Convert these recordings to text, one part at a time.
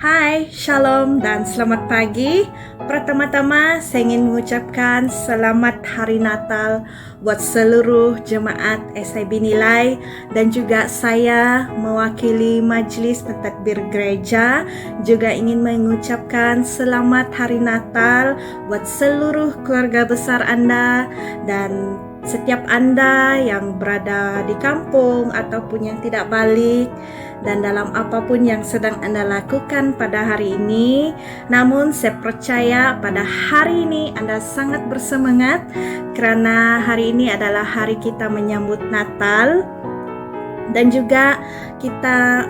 Hai, Shalom dan selamat pagi. Pertama-tama saya ingin mengucapkan selamat Hari Natal buat seluruh jemaat SIB Nilai dan juga saya mewakili Majelis Pentadbir Gereja juga ingin mengucapkan selamat Hari Natal buat seluruh keluarga besar Anda dan setiap Anda yang berada di kampung ataupun yang tidak balik dan dalam apapun yang sedang Anda lakukan pada hari ini. Namun saya percaya pada hari ini Anda sangat bersemangat karena hari ini adalah hari kita menyambut Natal. Dan juga kita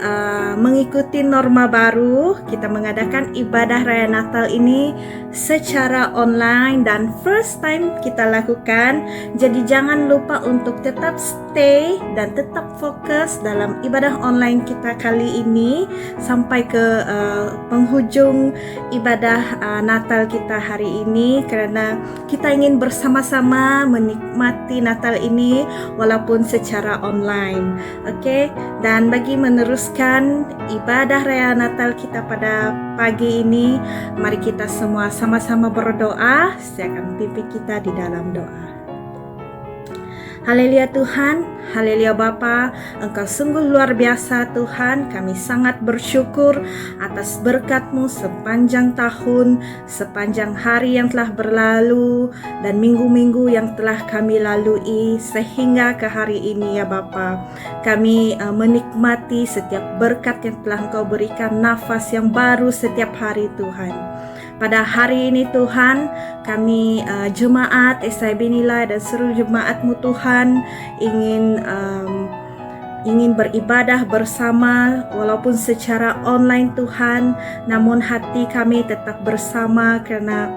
mengikuti norma baru, kita mengadakan ibadah Raya Natal ini secara online dan first time kita lakukan. Jadi jangan lupa untuk tetap stay dan tetap fokus dalam ibadah online kita kali ini sampai ke penghujung ibadah Natal kita hari ini, karena kita ingin bersama-sama menikmati Natal ini walaupun secara online. Oke, dan bagi meneruskan ibadah Raya Natal kita pada pagi ini, mari kita semua sama-sama berdoa. Saya akan pimpin kita di dalam doa. Haleluya Tuhan, haleluya Bapa, Engkau sungguh luar biasa Tuhan. Kami sangat bersyukur atas berkat-Mu sepanjang tahun, sepanjang hari yang telah berlalu dan minggu-minggu yang telah kami lalui sehingga ke hari ini ya Bapa. Kami menikmati setiap berkat yang telah Engkau berikan, nafas yang baru setiap hari Tuhan. Pada hari ini Tuhan, kami jemaat SIB Nilai dan seluruh jemaat-Mu Tuhan ingin beribadah bersama walaupun secara online Tuhan, namun hati kami tetap bersama karena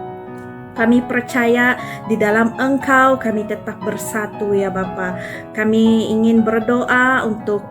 kami percaya di dalam Engkau kami tetap bersatu ya Bapa. Kami ingin berdoa untuk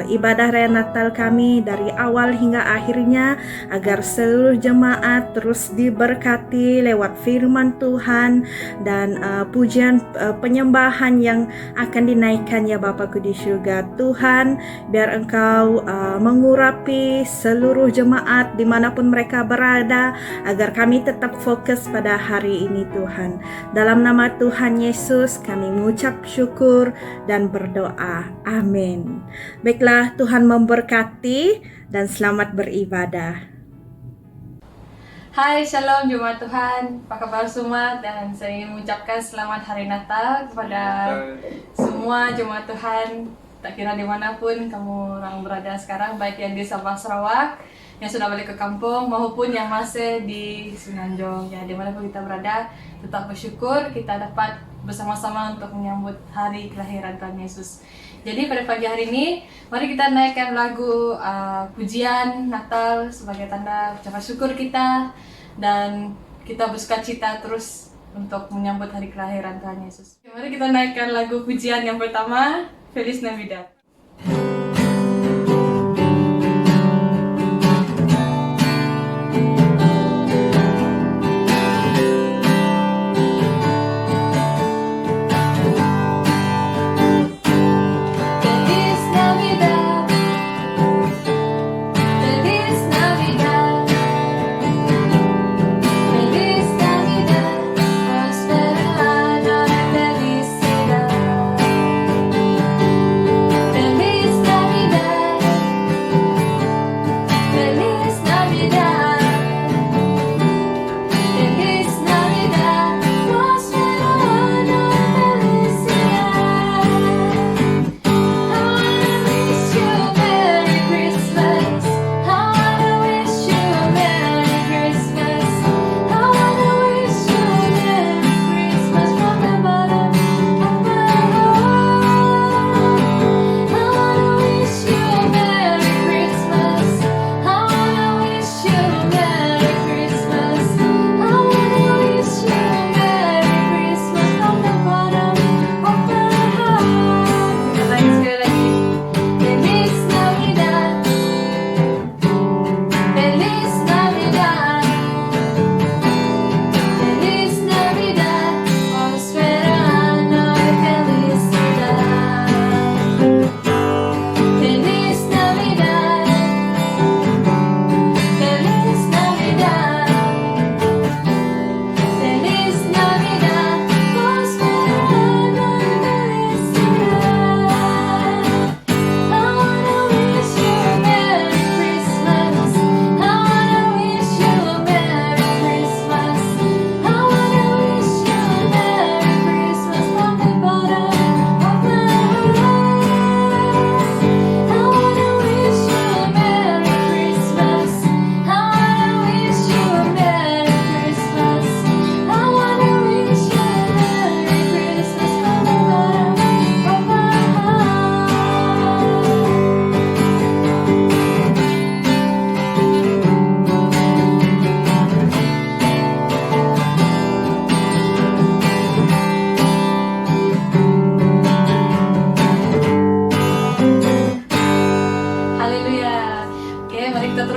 ibadah Raya Natal kami dari awal hingga akhirnya, agar seluruh jemaat terus diberkati lewat firman Tuhan dan pujian penyembahan yang akan dinaikkan ya Bapa-Ku di surga. Tuhan, biar Engkau mengurapi seluruh jemaat dimanapun mereka berada, agar kami tetap fokus pada hari ini Tuhan. Dalam nama Tuhan Yesus kami mengucap syukur dan berdoa. Amin. Baiklah, Tuhan memberkati dan selamat beribadah. Hai, Shalom Jemaat Tuhan, apa kabar semua? Dan saya ingin mengucapkan selamat Hari Natal kepada semua Jemaat Tuhan, tak kira dimanapun kamu orang berada sekarang, baik yang di Sabah Sarawak, yang sudah balik ke kampung, maupun yang masih di Semenanjung. Ya, dimanapun kita berada, tetap bersyukur kita dapat bersama-sama untuk menyambut hari kelahiran Tuhan Yesus. Jadi pada pagi hari ini, mari kita naikkan lagu pujian Natal sebagai tanda ucapan syukur kita, dan kita bersukacita terus untuk menyambut hari kelahiran Tuhan Yesus. Mari kita naikkan lagu pujian yang pertama, Feliz Navidad. Felicidad.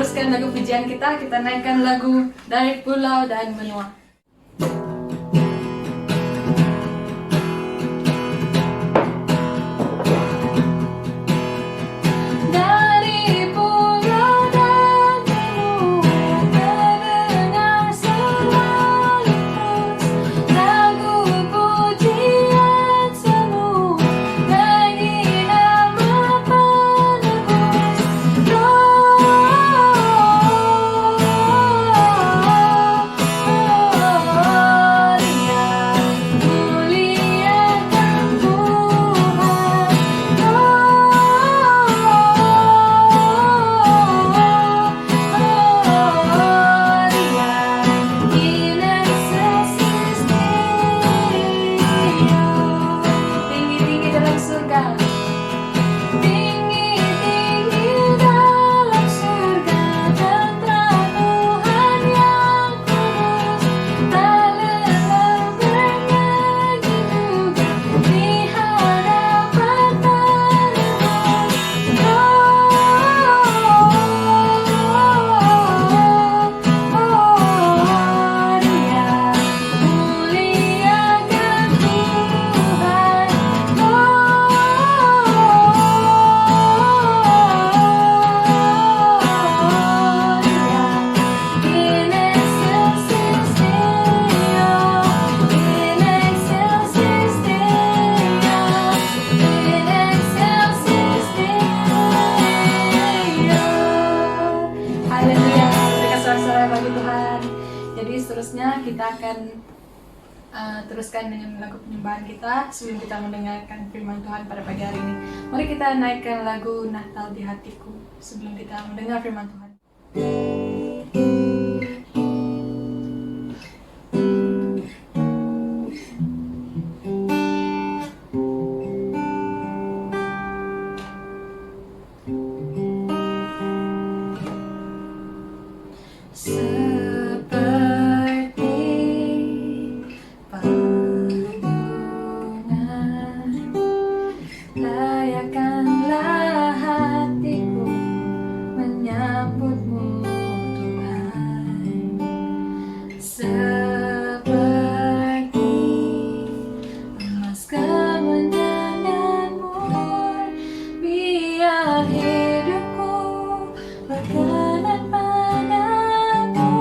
teruskan lagu pujian kita naikkan lagu Dari Pulau dan Benua. Seterusnya kita akan teruskan dengan lagu penyembahan kita sebelum kita mendengarkan firman Tuhan pada pagi hari ini. Mari kita naikkan lagu Natal di Hatiku sebelum kita mendengar firman Tuhan. Layakkanlah hatiku menyambutmu Tuhan, seperti emas kemenyan dan mur, biar hidupku berkenan padamu,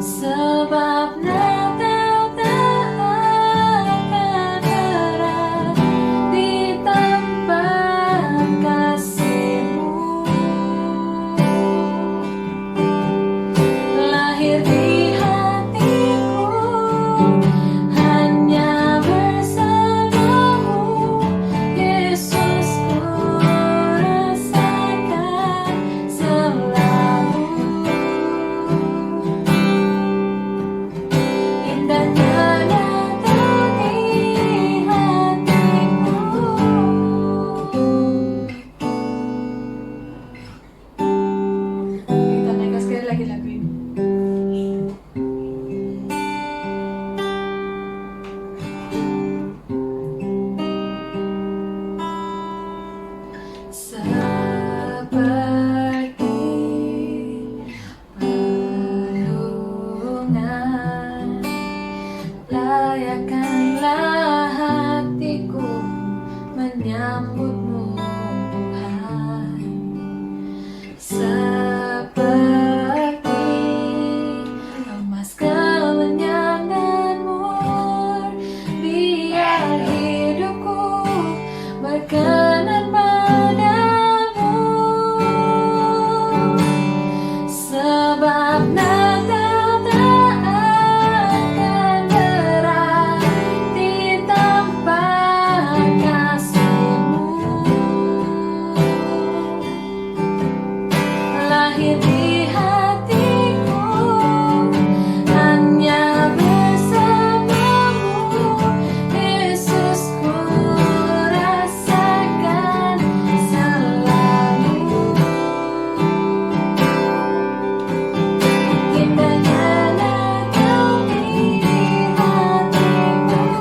sebab Natal tak akan berat di tempat kasih-Mu. Lahir di hatiku hanya bersama-Mu, Yesus, ku rasakan selalu indahnya Natal di hatiku. Kita naikkan sekali lagi lagu ini. Seperti perlindungan, layakkanlah hatiku menyambut-Mu Tuhan, seperti emas kemenyan dan mur, biar hidupku berkenan padamu, sebab Natal tak akan berat di tempat kasih-Mu. Lahir di hatiku hanya bersama-Mu, Yesus, ku rasakan selalu indahnya Natal di hatiku.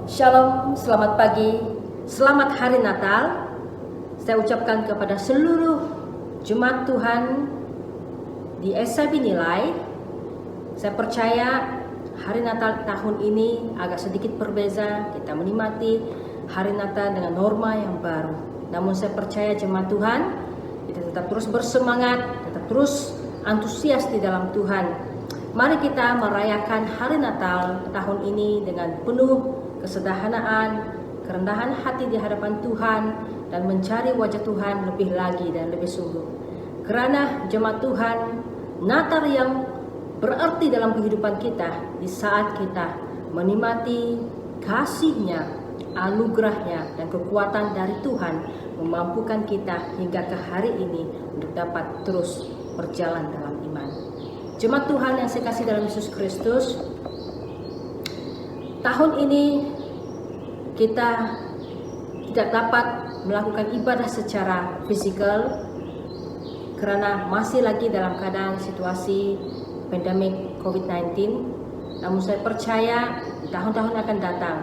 Shalom, selamat pagi, selamat hari Natal. Saya ucapkan kepada seluruh jemaat Tuhan di SIB Nilai. Saya percaya hari Natal tahun ini agak sedikit berbeza. Kita menikmati hari Natal dengan norma yang baru. Namun saya percaya jemaat Tuhan, kita tetap terus bersemangat, tetap terus antusias di dalam Tuhan. Mari kita merayakan hari Natal tahun ini dengan penuh kesederhanaan, kerendahan hati di hadapan Tuhan, dan mencari wajah Tuhan lebih lagi dan lebih sungguh. Karena jemaat Tuhan, Natal yang berarti dalam kehidupan kita di saat kita menikmati kasih-Nya, anugerah-Nya, dan kekuatan dari Tuhan memampukan kita hingga ke hari ini untuk dapat terus berjalan dalam iman. Jemaat Tuhan yang saya kasih dalam Yesus Kristus, tahun ini kita tidak dapat melakukan ibadah secara fisikal karena masih lagi dalam keadaan situasi pandemik COVID-19. Namun saya percaya di tahun-tahun akan datang,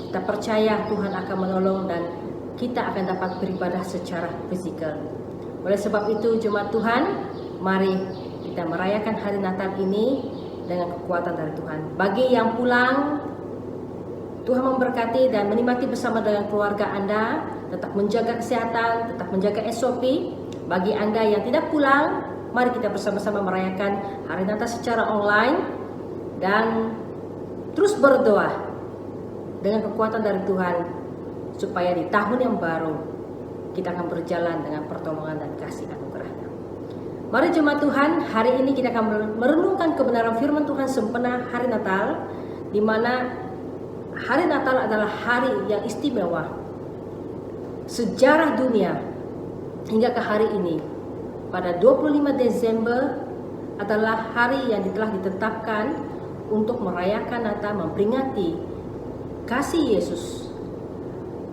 kita percaya Tuhan akan menolong dan kita akan dapat beribadah secara fisikal. Oleh sebab itu jemaat Tuhan, mari kita merayakan hari Natal ini dengan kekuatan dari Tuhan. Bagi yang pulang, Tuhan memberkati dan menikmati bersama dengan keluarga Anda. Tetap menjaga kesehatan, tetap menjaga SOP. Bagi Anda yang tidak pulang, mari kita bersama-sama merayakan hari Natal secara online dan terus berdoa dengan kekuatan dari Tuhan supaya di tahun yang baru kita akan berjalan dengan pertolongan dan kasih anugerah-Nya. Mari jemaat Tuhan, hari ini kita akan merenungkan kebenaran firman Tuhan sempena hari Natal, di mana hari Natal adalah hari yang istimewa. Sejarah dunia hingga ke hari ini, pada 25 Desember adalah hari yang telah ditetapkan untuk merayakan Natal, memperingati kasih Yesus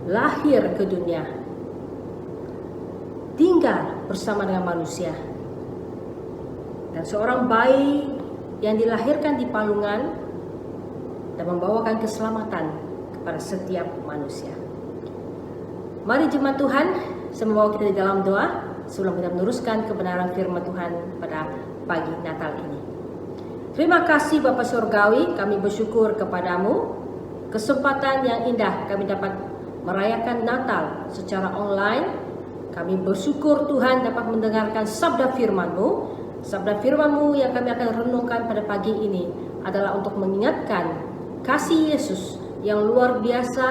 lahir ke dunia, tinggal bersama dengan manusia, dan seorang bayi yang dilahirkan di palungan dan membawakan keselamatan kepada setiap manusia. Mari jemaat Tuhan, saya membawa kita di dalam doa sebelum kita meneruskan kebenaran firman Tuhan pada pagi Natal ini. Terima kasih Bapa Surgawi, kami bersyukur kepadamu kesempatan yang indah kami dapat merayakan Natal secara online. Kami bersyukur Tuhan dapat mendengarkan sabda firman-Mu. Sabda firman-Mu yang kami akan renungkan pada pagi ini adalah untuk mengingatkan kasih Yesus yang luar biasa,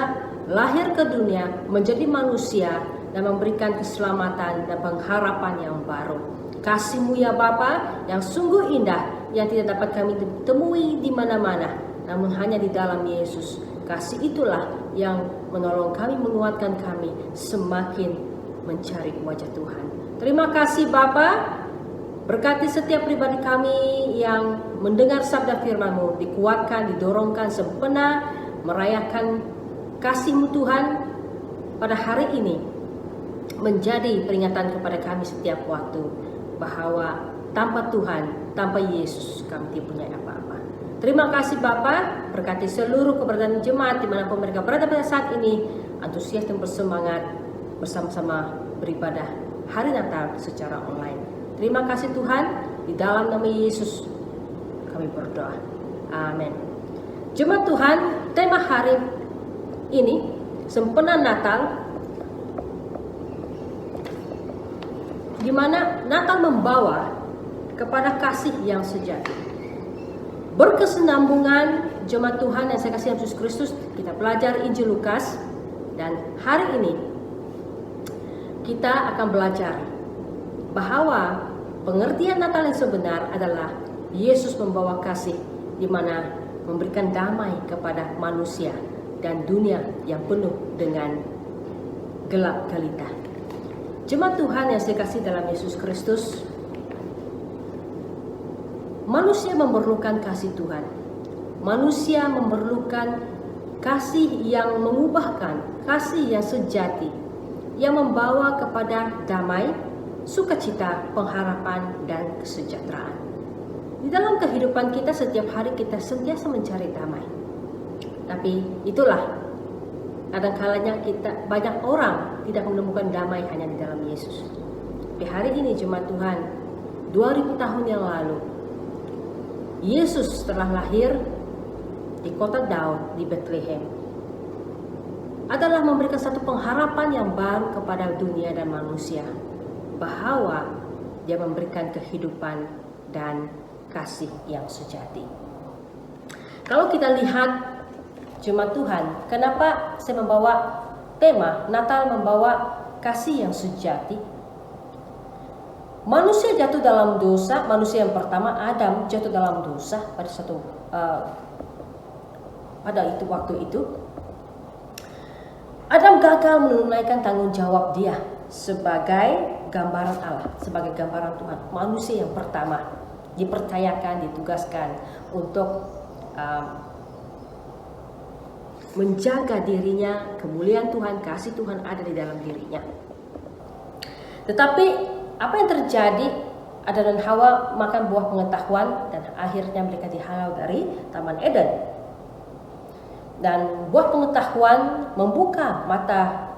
lahir ke dunia, menjadi manusia, dan memberikan keselamatan dan pengharapan yang baru. Kasih-Mu ya Bapa yang sungguh indah, yang tidak dapat kami temui di mana-mana, namun hanya di dalam Yesus. Kasih itulah yang menolong kami, menguatkan kami semakin mencari wajah Tuhan. Terima kasih Bapa. Berkati setiap pribadi kami yang mendengar sabda firman-Mu, dikuatkan, didorongkan sempena merayakan kasih-Mu Tuhan pada hari ini, menjadi peringatan kepada kami setiap waktu bahwa tanpa Tuhan, tanpa Yesus kami tidak punya apa-apa. Terima kasih Bapa, berkati seluruh keberadaan jemaat dimanapun mereka berada pada saat ini, antusias dan bersemangat bersama-sama beribadah hari Natal secara online. Terima kasih Tuhan, di dalam nama Yesus kami berdoa. Amin. Jemaat Tuhan, tema hari ini sempena Natal, di mana Natal membawa kepada kasih yang sejati. Berkesinambungan jemaat Tuhan yang saya kasih Yesus Kristus, kita belajar Injil Lukas, dan hari ini kita akan belajar bahwa pengertian Natal yang sebenar adalah Yesus membawa kasih, di mana memberikan damai kepada manusia dan dunia yang penuh dengan gelap gulita. Jemaat Tuhan yang saya kasih dalam Yesus Kristus, manusia memerlukan kasih Tuhan. Manusia memerlukan kasih yang mengubahkan, kasih yang sejati, yang membawa kepada damai, sukacita, pengharapan, dan kesejahteraan. Di dalam kehidupan kita setiap hari kita sentiasa mencari damai. Tapi itulah kadang-kalanya banyak orang tidak menemukan damai hanya di dalam Yesus. Tapi hari ini jemaat Tuhan, 2000 tahun yang lalu, Yesus telah lahir di kota Daud di Bethlehem, adalah memberikan satu pengharapan yang baru kepada dunia dan manusia, bahwa Dia memberikan kehidupan dan kasih yang sejati. Kalau kita lihat jemaat Tuhan, kenapa saya membawa tema Natal membawa kasih yang sejati? Manusia jatuh dalam dosa. Manusia yang pertama, Adam, jatuh dalam dosa pada waktu itu. Adam gagal menunaikan tanggung jawab dia sebagai gambaran Allah, sebagai gambaran Tuhan. Manusia yang pertama dipercayakan, ditugaskan untuk menjaga dirinya, kemuliaan Tuhan, kasih Tuhan ada di dalam dirinya. Tetapi apa yang terjadi? Adam dan Hawa makan buah pengetahuan dan akhirnya mereka dihalau dari Taman Eden. Dan buah pengetahuan membuka mata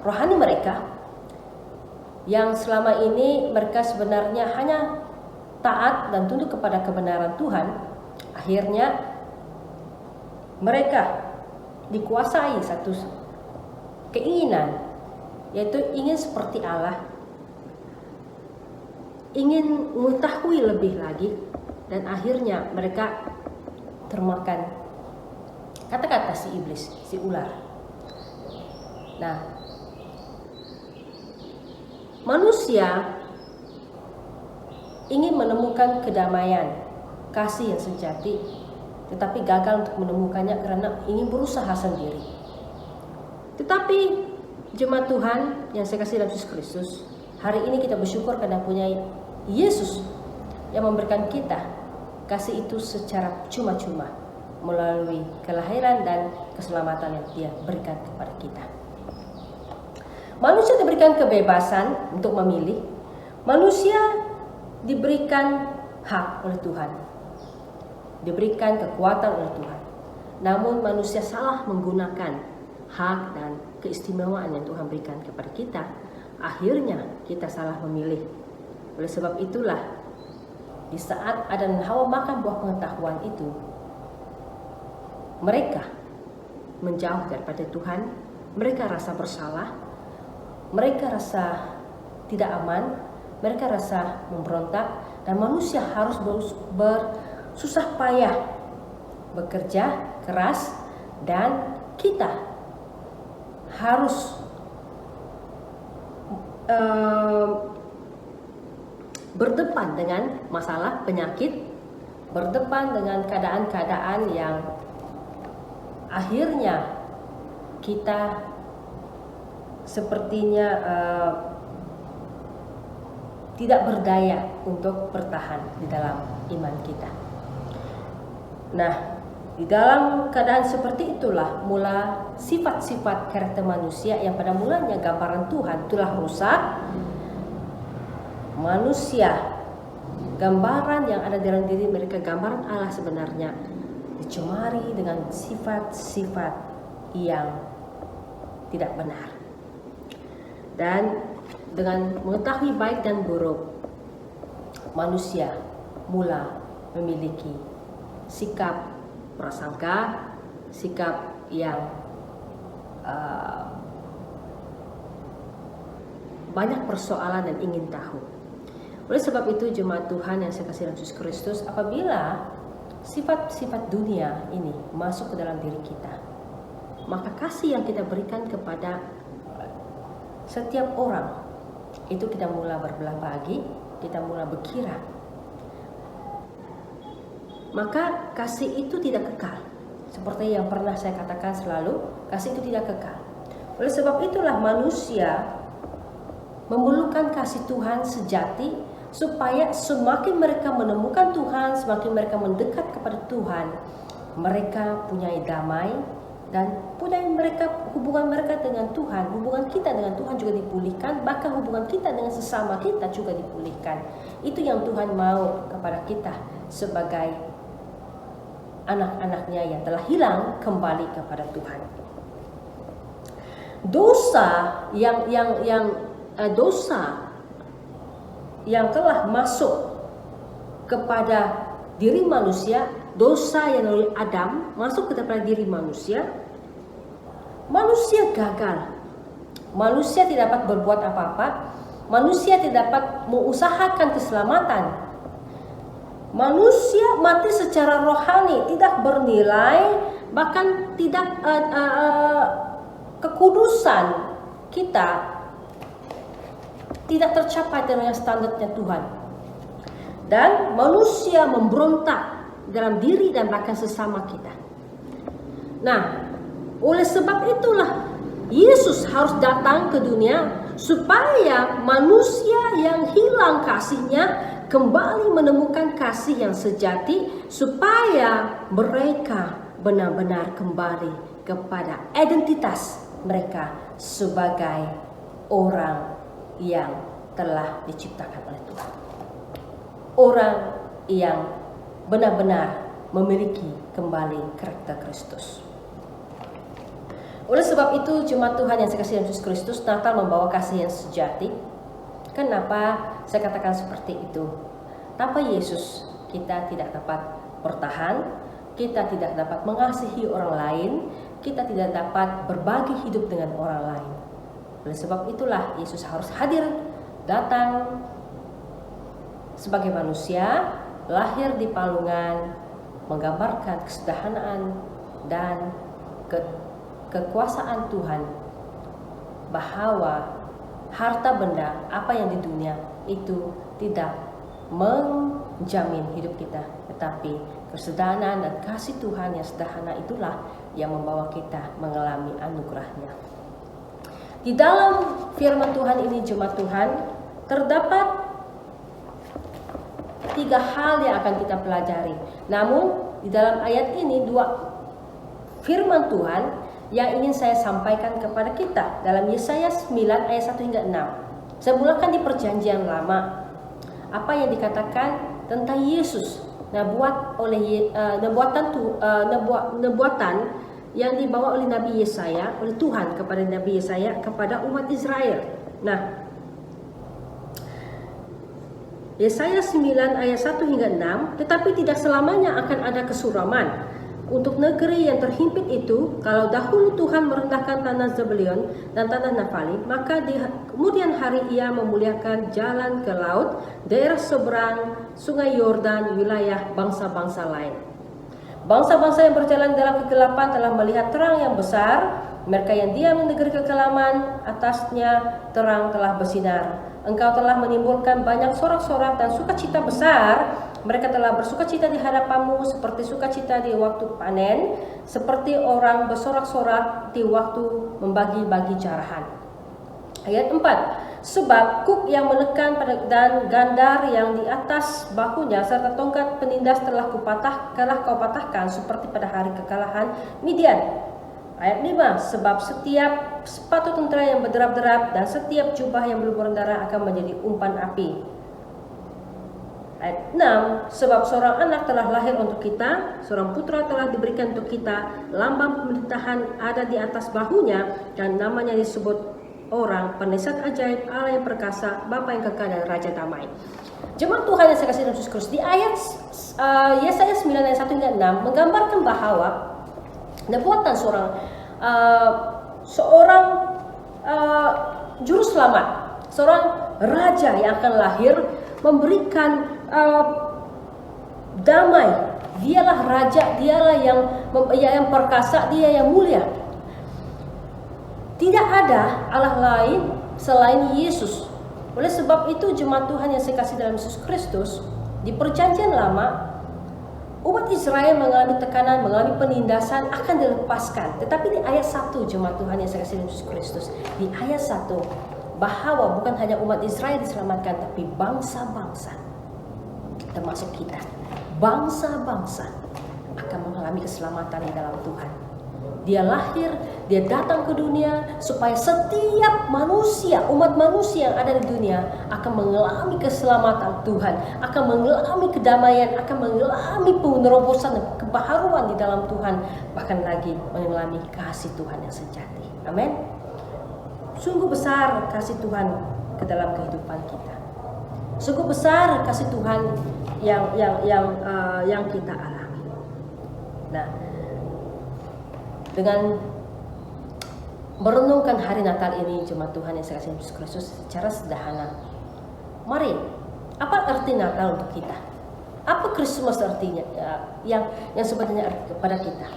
rohani mereka, yang selama ini mereka sebenarnya hanya taat dan tunduk kepada kebenaran Tuhan. Akhirnya mereka dikuasai satu keinginan, yaitu ingin seperti Allah, ingin mengetahui lebih lagi, dan akhirnya mereka termakan kata-kata si iblis, si ular. Nah, manusia ingin menemukan kedamaian, kasih yang sejati, tetapi gagal untuk menemukannya karena ingin berusaha sendiri. Tetapi jemaat Tuhan yang saya kasih dalam Yesus Kristus, hari ini kita bersyukur karena punya Yesus yang memberikan kita kasih itu secara cuma-cuma melalui kelahiran dan keselamatan yang Dia berikan kepada kita. Manusia diberikan kebebasan untuk memilih. Manusia diberikan hak oleh Tuhan, diberikan kekuatan oleh Tuhan. Namun manusia salah menggunakan hak dan keistimewaan yang Tuhan berikan kepada kita. Akhirnya kita salah memilih. Oleh sebab itulah, di saat Adam dan Hawa makan buah pengetahuan itu, mereka menjauh daripada Tuhan. Mereka rasa bersalah, mereka rasa tidak aman, mereka rasa memberontak, dan manusia harus bersusah payah, bekerja keras, dan kita harus berdepan dengan masalah penyakit, berdepan dengan keadaan-keadaan yang akhirnya kita sepertinya tidak berdaya untuk bertahan di dalam iman kita. Nah, di dalam keadaan seperti itulah mula sifat-sifat karakter manusia yang pada mulanya gambaran Tuhan telah rusak. Manusia, gambaran yang ada dalam diri mereka, gambaran Allah sebenarnya, dicemari dengan sifat-sifat yang tidak benar. Dan dengan mengetahui baik dan buruk, manusia mula memiliki sikap prasangka, sikap yang banyak persoalan dan ingin tahu. Oleh sebab itu jemaat Tuhan yang saya kasih dalam Yesus Kristus, apabila sifat-sifat dunia ini masuk ke dalam diri kita, maka kasih yang kita berikan kepada setiap orang itu kita mulai berbelah bagi, kita mulai berkira. Maka kasih itu tidak kekal. Seperti yang pernah saya katakan selalu, kasih itu tidak kekal. Oleh sebab itulah manusia memerlukan kasih Tuhan sejati, supaya semakin mereka menemukan Tuhan, semakin mereka mendekat kepada Tuhan, mereka punya damai, dan punya mereka hubungan mereka dengan Tuhan, hubungan kita dengan Tuhan juga dipulihkan, bahkan hubungan kita dengan sesama kita juga dipulihkan. Itu yang Tuhan mau kepada kita sebagai anak-anaknya yang telah hilang kembali kepada Tuhan. Dosa yang telah masuk kepada diri manusia, dosa yang oleh Adam masuk kepada diri manusia, manusia gagal. Manusia tidak dapat berbuat apa-apa. Manusia tidak dapat mengusahakan keselamatan. Manusia mati secara rohani, tidak bernilai, bahkan tidak kekudusan kita tidak tercapai dengan standarnya Tuhan. Dan manusia memberontak dalam diri dan bahkan sesama kita. Nah, oleh sebab itulah Yesus harus datang ke dunia supaya manusia yang hilang kasihnya kembali menemukan kasih yang sejati, supaya mereka benar-benar kembali kepada identitas mereka sebagai orang yang telah diciptakan oleh Tuhan. Orang yang benar-benar memiliki kembali karakter Kristus. Oleh sebab itu, jemaat Tuhan yang saya kasih dalam Yesus Kristus, Natal membawa kasih yang sejati. Kenapa saya katakan seperti itu? Tanpa Yesus, kita tidak dapat bertahan, kita tidak dapat mengasihi orang lain, kita tidak dapat berbagi hidup dengan orang lain. Oleh sebab itulah Yesus harus hadir, datang sebagai manusia, lahir di palungan, menggambarkan kesederhanaan dan kekuasaan Tuhan, bahwa harta benda apa yang di dunia itu tidak menjamin hidup kita, tetapi kesederhanaan dan kasih Tuhan yang sederhana itulah yang membawa kita mengalami anugerahnya. Di dalam firman Tuhan ini, jemaat Tuhan, terdapat 3 hal yang akan kita pelajari. Namun di dalam ayat ini 2 firman Tuhan yang ingin saya sampaikan kepada kita dalam Yesaya 9 ayat 1 hingga 6. Saya mulakan di Perjanjian Lama. Apa yang dikatakan tentang Yesus, nubuatan yang dibawa oleh Nabi Yesaya, oleh Tuhan kepada Nabi Yesaya kepada umat Israel. Nah, Yesaya 9 ayat 1 hingga 6, tetapi tidak selamanya akan ada kesuraman untuk negeri yang terhimpit itu. Kalau dahulu Tuhan merendahkan tanah Zebulun dan tanah Naftali, maka di kemudian hari ia memuliakan jalan ke laut, daerah seberang sungai Yordan, wilayah bangsa-bangsa lain. Bangsa-bangsa yang berjalan dalam kegelapan telah melihat terang yang besar. Mereka yang diam di negeri kekelaman, atasnya terang telah bersinar. Engkau telah menimbulkan banyak sorak-sorak dan sukacita besar. Mereka telah bersukacita di hadapanmu seperti sukacita di waktu panen, seperti orang bersorak-sorak di waktu membagi-bagi jarahan. Ayat 4. Sebab kuk yang menekan dan gandar yang di atas bahunya serta tongkat penindas telah kau patahkan seperti pada hari kekalahan Midian. Ayat 5. Sebab setiap sepatu tentara yang berderap-derap dan setiap jubah yang berlumuran darah akan menjadi umpan api. Ayat 6. Sebab seorang anak telah lahir untuk kita, seorang putra telah diberikan untuk kita, lambang pemerintahan ada di atas bahunya, dan namanya disebut orang penasihat ajaib, Allah yang perkasa, Bapa yang kekal dan Raja damai. Jemaat Tuhan yang saya kasih dalam Yesus Kristus, di ayat Yesaya 9 ayat 1 hingga 6 menggambarkan bahwa nubuatan seorang juru selamat, seorang raja yang akan lahir, memberikan damai. Dialah raja, dialah yang perkasa, dia yang mulia. Tidak ada Allah lain selain Yesus. Oleh sebab itu, jemaat Tuhan yang saya kasih dalam Yesus Kristus, di Perjanjian Lama, umat Israel mengalami tekanan, mengalami penindasan, akan dilepaskan. Tetapi di ayat 1, jemaat Tuhan yang saya kasih dalam Yesus Kristus, di ayat 1, bahwa bukan hanya umat Israel diselamatkan, tapi bangsa-bangsa, termasuk kita, bangsa-bangsa akan mengalami keselamatan di dalam Tuhan. Dia lahir, dia datang ke dunia supaya setiap manusia, umat manusia yang ada di dunia akan mengalami keselamatan Tuhan, akan mengalami kedamaian, akan mengalami penerobosan dan pembaharuan di dalam Tuhan, bahkan lagi mengalami kasih Tuhan yang sejati. Amin. Sungguh besar kasih Tuhan ke dalam kehidupan kita. Sungguh besar kasih Tuhan yang kita alami. Nah, dengan merenungkan hari Natal ini, jemaat Tuhan yang saya kasih Yesus Kristus, secara sederhana, mari, apa arti Natal untuk kita? Apa Christmas artinya? Yang sebenarnya arti kepada kita.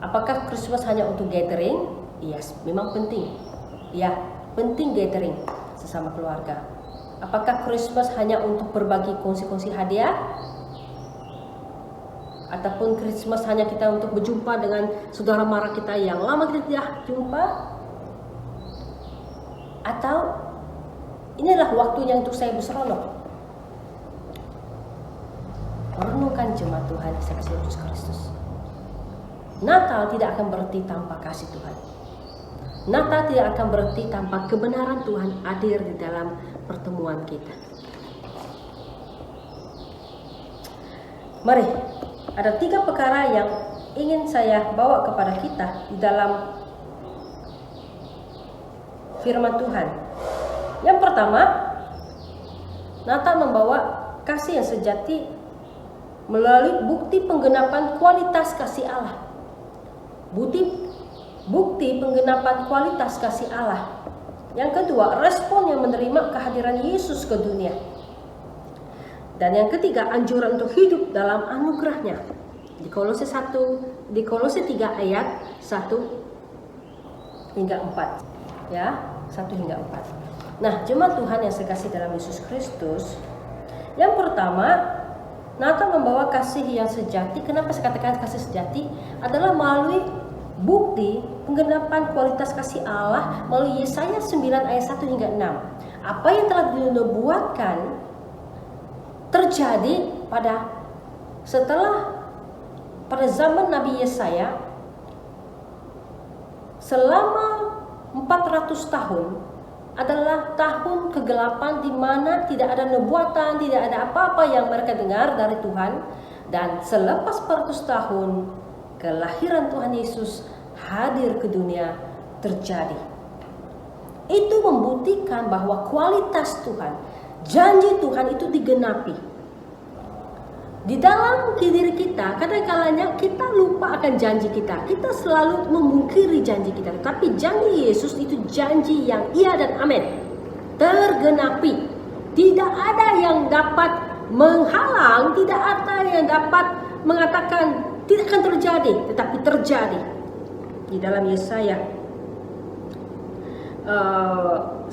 Apakah Christmas hanya untuk gathering? Yes, memang penting. Ya, penting gathering sesama keluarga. Apakah Christmas hanya untuk berbagi kongsi-kongsi hadiah? Ataupun Christmas hanya kita untuk berjumpa dengan saudara mara kita yang lama kita tidak jumpa? Atau inilah waktunya untuk saya berseronok? Merenungkan jemaat Tuhan yang saya kasih Yesus Kristus. Natal tidak akan berarti tanpa kasih Tuhan. Natal tidak akan berarti tanpa kebenaran Tuhan hadir di dalam pertemuan kita. Mari, ada 3 perkara yang ingin saya bawa kepada kita di dalam firman Tuhan. Yang pertama, Natal membawa kasih yang sejati melalui bukti penggenapan kualitas kasih Allah. Bukti penggenapan kualitas kasih Allah. Yang kedua, respon yang menerima kehadiran Yesus ke dunia. Dan yang ketiga, anjuran untuk hidup dalam anugerahnya. Di Kolose 3 ayat 1 hingga 4. Ya, 1 hingga 4. Nah, jemaat Tuhan yang saya kasih dalam Yesus Kristus, yang pertama, Natal membawa kasih yang sejati. Kenapa saya katakan kasih sejati? Adalah melalui bukti penggenapan kualitas kasih Allah melalui Yesaya 9 ayat 1 hingga 6. Apa yang telah dinubuatkan terjadi pada zaman Nabi Yesaya selama 400 tahun adalah tahun kegelapan di mana tidak ada nubuatan, tidak ada apa-apa yang mereka dengar dari Tuhan. Dan selepas 400 tahun kelahiran Tuhan Yesus hadir ke dunia terjadi. Itu membuktikan bahwa kualitas Tuhan, janji Tuhan itu digenapi. Di dalam diri kita, kadang-kadang kita lupa akan janji kita. Kita selalu memungkiri janji kita. Tapi janji Yesus itu janji yang iya dan amin. Tergenapi. Tidak ada yang dapat menghalang, tidak ada yang dapat mengatakan tidak akan terjadi, tetapi terjadi. Di dalam Yesaya 9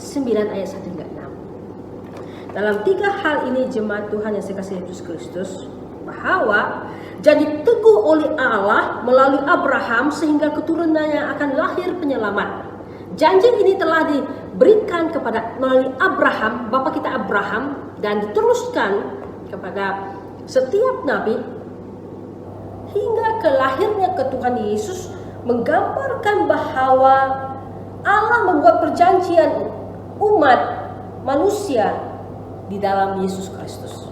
ayat 1 hingga 6. Dalam 3 hal ini jemaat Tuhan yang saya kasih Yesus Kristus, bahwa jadi teguh oleh Allah melalui Abraham sehingga keturunannya akan lahir penyelamat. Janji ini telah diberikan kepada melalui Abraham, bapa kita Abraham, dan diteruskan kepada setiap nabi hingga ke lahirnya ke Tuhan Yesus, menggambarkan bahwa Allah membuat perjanjian umat manusia di dalam Yesus Kristus.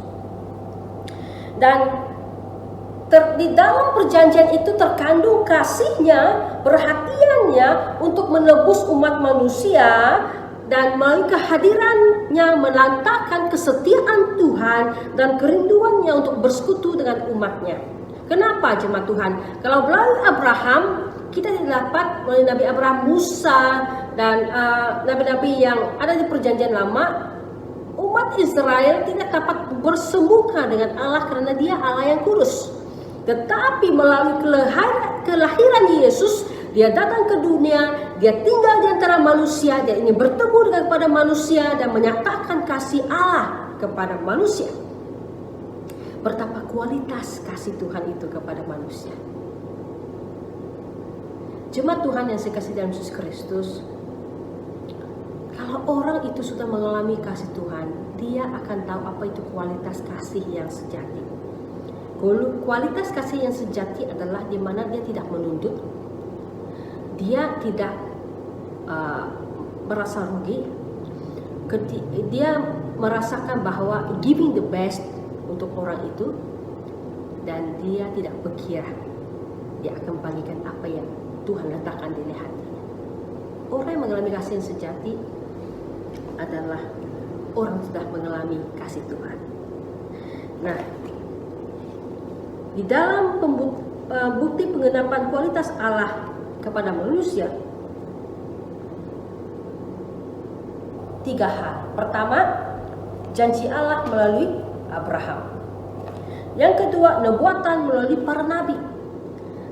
Dan di dalam perjanjian itu terkandung kasihnya, perhatiannya untuk menebus umat manusia, dan melalui kehadirannya menantangkan kesetiaan Tuhan dan kerinduannya untuk bersekutu dengan umatnya. Kenapa jemaat Tuhan? Kalau melalui Abraham, kita tidak dapat melalui Nabi Abraham, Musa, dan nabi-nabi yang ada di perjanjian lama, umat Israel tidak dapat bersemuka dengan Allah karena dia Allah yang kudus. Tetapi melalui kelahiran Yesus, dia datang ke dunia, dia tinggal di antara manusia, dia ingin bertemu dengan kepada manusia dan menyatakan kasih Allah kepada manusia. Betapa kualitas kasih Tuhan itu kepada manusia. Jemaat Tuhan yang saya kasih dalam Yesus Kristus, kalau orang itu sudah mengalami kasih Tuhan, dia akan tahu apa itu kualitas kasih yang sejati. Kualitas kasih yang sejati adalah di mana dia tidak menuntut, dia tidak merasa rugi, dia merasakan bahwa giving the best untuk orang itu, dan dia tidak berkira. Dia akan bagikan apa yang Tuhan letakkan di hatinya. Orang yang mengalami kasih yang sejati adalah orang yang sudah mengalami kasih Tuhan. Nah, di dalam bukti pengenapan kualitas Allah kepada manusia, 3 hal. Pertama, janji Allah melalui Abraham. Yang kedua, nubuatan melalui para nabi.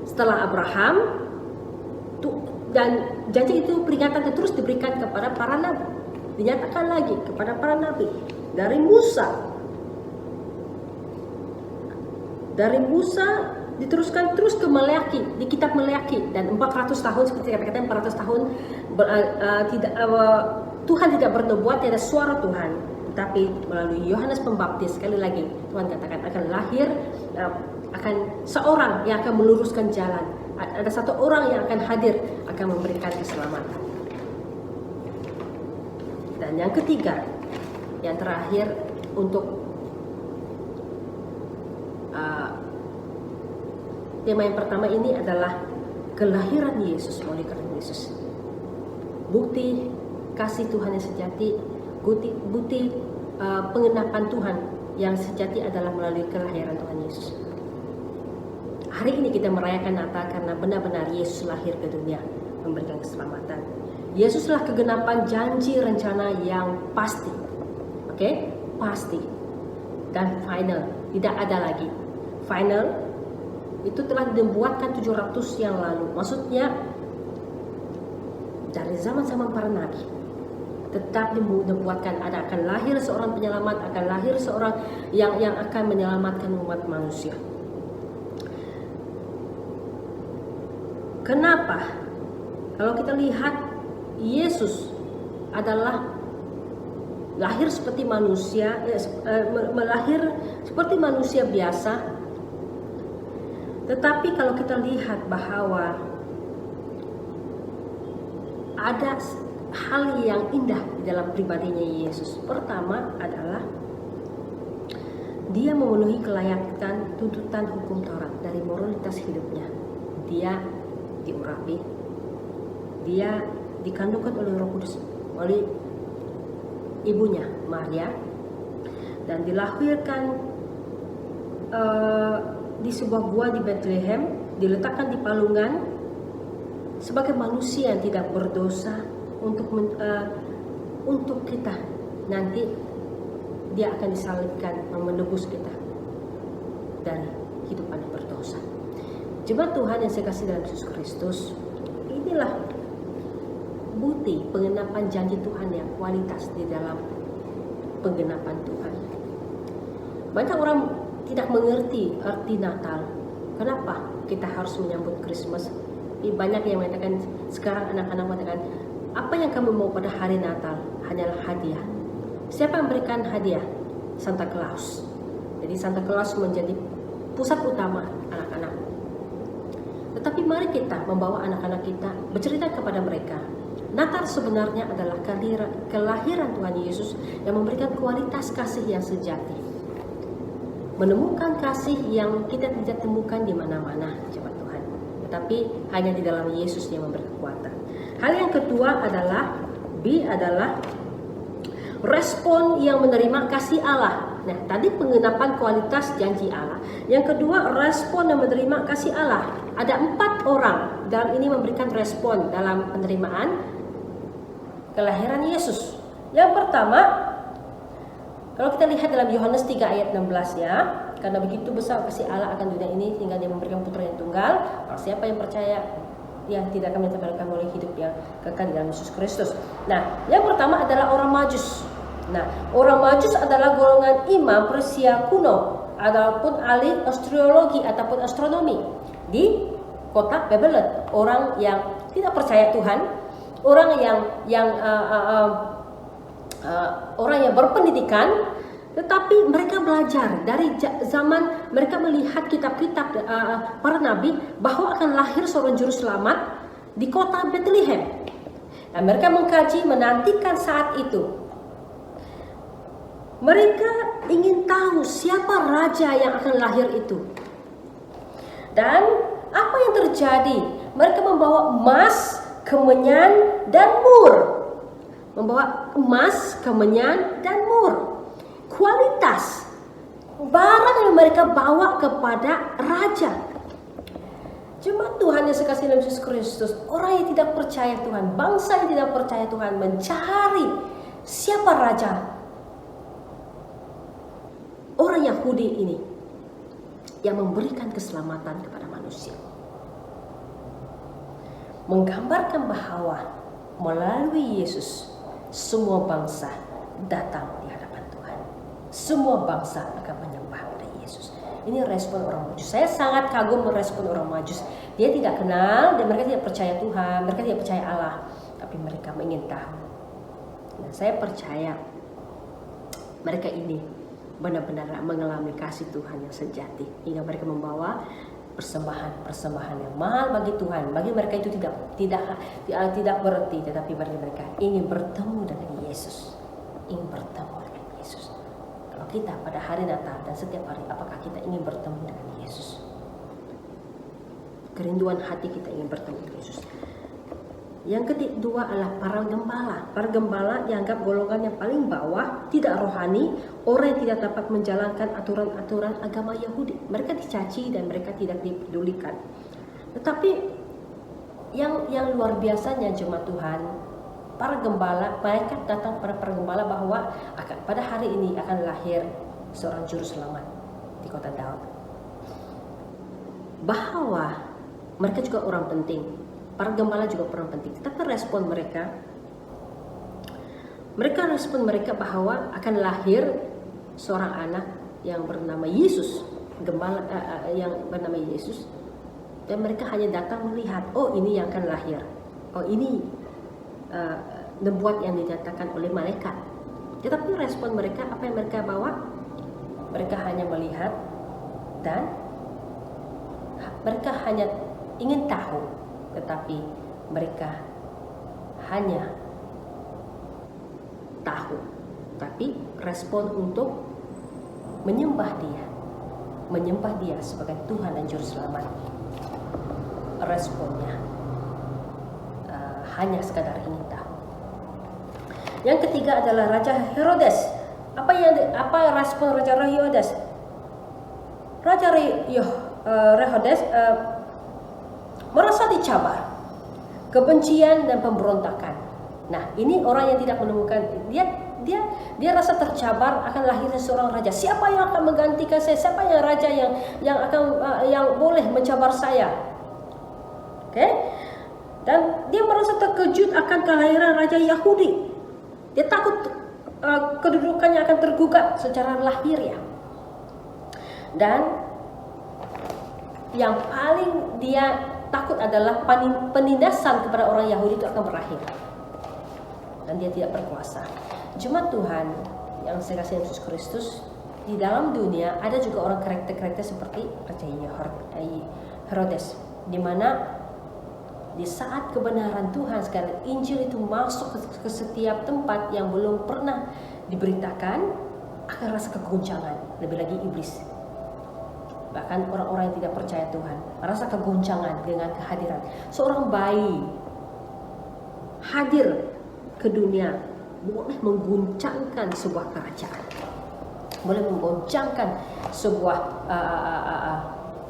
Setelah Abraham, dan janji itu, peringatan itu terus diberikan kepada para nabi. Dinyatakan lagi kepada para nabi. Dari Musa diteruskan terus ke Maleaki, di kitab Maleaki, dan 400 tahun seperti kata-kata 400 tahun Tuhan tidak bernubuat, tidak ada suara Tuhan, tetapi melalui Yohanes Pembaptis sekali lagi Tuhan katakan akan lahir, akan seorang yang akan meluruskan jalan, ada satu orang yang akan hadir akan memberikan keselamatan. Dan yang ketiga, yang terakhir untuk tema yang pertama ini adalah kelahiran Yesus melalui karya Yesus. Bukti kasih Tuhan yang sejati, bukti pengenapan Tuhan yang sejati adalah melalui kelahiran Tuhan Yesus. Hari ini kita merayakan Natal karena benar-benar Yesus lahir ke dunia memberikan keselamatan. Yesuslah kegenapan janji rencana yang pasti. Oke? Pasti. Dan final, tidak ada lagi. Final itu telah dibuatkan 700 yang lalu. Maksudnya dari zaman-zaman para nabi tetap dibuatkan ada akan lahir seorang penyelamat, akan lahir seorang yang akan menyelamatkan umat manusia. Kenapa? Kalau kita lihat Yesus adalah lahir seperti manusia, melahir seperti manusia biasa. Tetapi kalau kita lihat bahwa ada hal yang indah di dalam pribadinya Yesus. Pertama adalah dia memenuhi kelayakan tuntutan hukum Taurat dari moralitas hidupnya. Dia diurapi, dia dikandungkan oleh Roh Kudus, oleh ibunya Maria, dan dilahirkan di sebuah gua di Bethlehem, diletakkan di palungan sebagai manusia yang tidak berdosa untuk kita. Nanti dia akan disalibkan menebus kita dari kehidupan yang berdosa. Jemaat Tuhan yang saya kasih dalam Yesus Kristus, inilah bukti pengenapan janji Tuhan yang kualitas di dalam penggenapan Tuhan. Banyak orang tidak mengerti arti Natal. Kenapa kita harus menyambut Christmas? Banyak yang mengatakan, sekarang anak-anak mengatakan, apa yang kamu mau pada hari Natal? Hanyalah hadiah. Siapa yang memberikan hadiah? Santa Claus. Jadi Santa Claus menjadi pusat utama anak-anak. Tetapi mari kita membawa anak-anak kita, bercerita kepada mereka. Natal sebenarnya adalah kelahiran Tuhan Yesus yang memberikan kualitas kasih yang sejati. Menemukan kasih yang kita tidak temukan di mana-mana, jemaat Tuhan, tetapi hanya di dalam Yesus yang memberi kekuatan. Hal yang kedua adalah respon yang menerima kasih Allah. Nah, tadi pengenapan kualitas janji Allah. Yang kedua, respon yang menerima kasih Allah. Ada 4 orang dalam ini memberikan respon dalam penerimaan kelahiran Yesus. Yang pertama, kalau kita lihat dalam Yohanes 3 ayat 16 ya, karena begitu besar kasih Allah akan dunia ini sehingga dia memberikan putra yang tunggal, siapa yang percaya yang tidak akan mendapatkan oleh hidup yang kekal di dalam Yesus Kristus. Nah, yang pertama adalah orang Majus. Nah, orang Majus adalah golongan imam Persia kuno ataupun ahli astrologi ataupun astronomi di kota Babylon. Orang yang tidak percaya Tuhan, orang yang berpendidikan, tetapi mereka belajar dari zaman mereka melihat kitab-kitab para nabi bahwa akan lahir seorang juru selamat di kota Bethlehem. Dan mereka mengkaji, menantikan saat itu. Mereka ingin tahu siapa raja yang akan lahir itu. Dan apa yang terjadi? Mereka membawa emas, kemenyan, dan mur. Membawa emas, kemenyan, dan mur. Kualitas barang yang mereka bawa kepada raja. Jemaat Tuhan yang sekasih dalam Yesus Kristus, orang yang tidak percaya Tuhan, bangsa yang tidak percaya Tuhan mencari siapa raja. Orang Yahudi ini yang memberikan keselamatan kepada manusia. Menggambarkan bahwa melalui Yesus semua bangsa datang di hadapan Tuhan. Semua bangsa akan menyembah pada Yesus. Ini respon orang Majus. Saya sangat kagum merespon orang Majus. Dia tidak kenal dan mereka tidak percaya Tuhan, mereka tidak percaya Allah, tapi mereka ingin tahu. Dan saya percaya mereka ini benar-benar mengalami kasih Tuhan yang sejati hingga mereka membawa persembahan yang mahal bagi Tuhan. Bagi mereka itu tidak berarti, tetapi bagi mereka ingin bertemu dengan Yesus, ingin bertemu dengan Yesus. Kalau kita pada hari Natal dan setiap hari, apakah kita ingin bertemu dengan Yesus? Kerinduan hati kita ingin bertemu dengan Yesus. Yang kedua adalah para gembala. Para gembala dianggap golongan yang paling bawah, tidak rohani, orang yang tidak dapat menjalankan aturan-aturan agama Yahudi. Mereka dicaci dan mereka tidak dipedulikan. Tetapi yang luar biasanya jemaat Tuhan, para gembala, mereka datang pada para gembala bahwa pada hari ini akan lahir seorang juru selamat di kota Daud. Bahwa mereka juga orang penting. Para gembala juga orang penting. Tetapi respon mereka bahwa akan lahir seorang anak yang bernama Yesus, gembala yang bernama Yesus, dan mereka hanya datang melihat, oh ini yang akan lahir, oh ini nubuat yang dinyatakan oleh malaikat. Tetapi respon mereka, apa yang mereka bawa? Mereka hanya melihat dan mereka hanya ingin tahu, tetapi mereka hanya tahu, tapi respon untuk menyembah dia sebagai Tuhan dan Juru Selamat, responnya hanya sekadar ingin tahu. Yang ketiga adalah Raja Herodes. Apa respon Raja Herodes? Raja Herodes merasa dicabar, kebencian dan pemberontakan. Nah, ini orang yang tidak menemukan, dia rasa tercabar akan lahirnya seorang raja. Siapa yang akan menggantikan saya? Siapa yang raja yang boleh mencabar saya? Oke? Dan dia merasa terkejut akan kelahiran raja Yahudi. Dia takut kedudukannya akan tergugat secara lahir ya. Dan yang paling dia takut adalah penindasan kepada orang Yahudi itu akan berakhir dan dia tidak berkuasa. Jemaat Tuhan yang saya kasih Yesus Kristus, di dalam dunia ada juga orang karakter seperti Raja Herodes, di mana di saat kebenaran Tuhan sekali Injil itu masuk ke setiap tempat yang belum pernah diberitakan, akan rasa kegoncangan, lebih lagi iblis. Bahkan orang-orang yang tidak percaya Tuhan merasa kegoncangan dengan kehadiran seorang bayi hadir ke dunia, boleh mengguncangkan sebuah kerajaan, boleh menggoncangkan sebuah